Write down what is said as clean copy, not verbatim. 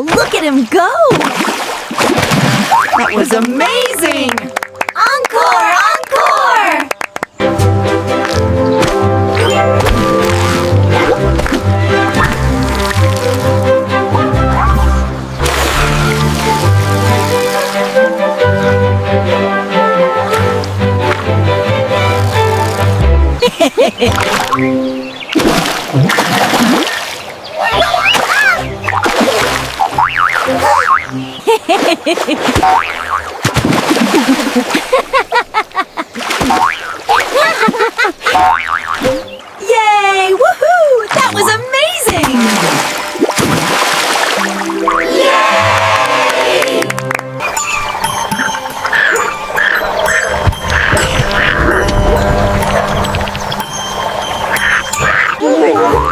Wow, look at him go! That was amazing! Encore! Encore! Yay! Woohoo! That was amazing! Yay!